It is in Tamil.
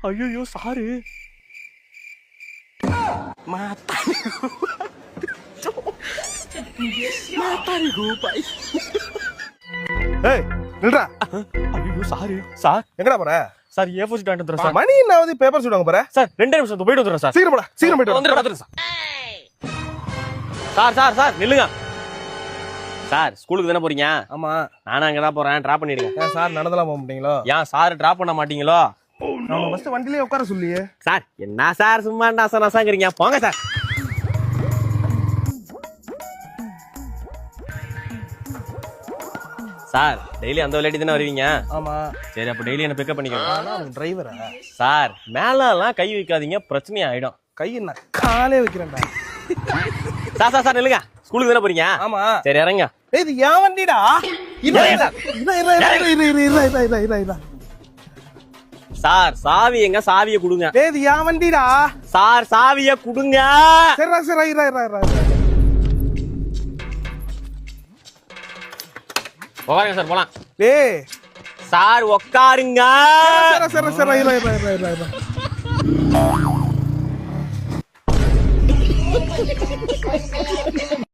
ஐயோ சாரு ஏய் நில்றா. ஐயோ சாரு சார் எங்கடா போற? சார் A4 ஷீட் வாங்கிட்டு வந்துறேன் சார். மணி என்னாவது பேப்பர் ஷீட் வாங்க போற? சார் 2 நிமிஷம் போயிட்டு வந்துறேன் சார். சீக்கிரம் போடா, சீக்கிரம் போயிட்டு வா. வந்துறேன் சார். சார் நில்லுங்க சார். ஸ்கூலுக்கு தானே போறீங்க? ஆமா. நானும் அங்கதான் போறேன். டிராப் பண்ணிடுங்க. ஏன் சார் நடந்தலாம் போக மாட்டீங்களோ? ஏன் சார் டிராப் பண்ண மாட்டீங்களோ? நம்ம ஃபர்ஸ்ட் வண்டியிலே உட்கார சொல்லியே. சார் என்ன சார் சும்மா நசாங்கிறீங்க? போங்க சார். சார் டெய்லி அந்த விளையாட்டி தானே வருவீங்க? ஆமா. சரி அப்ப டெய்லி என்ன பிக்கப் பண்ணிக்கோங்க. டிரைவரா? சார் மேலாம் கை வைக்காதீங்க, பிரச்சனை ஆயிடும். கை என்ன காலே வைக்கிறேன்டா. சார் நில்லுங்க. ஸ்கூலுக்கு தானே போறீங்க? ஆமா. சரி இறங்க. இது ஏன் வண்டிடா? சார் சாவி எங்க? சாவியை கொடுங்க. இது ஏன் வண்டிடா? சார் சாவியை கொடுங்க. சரி உட்காருங்க சார் போலாம். டேய் சார் உட்காருங்க. சரி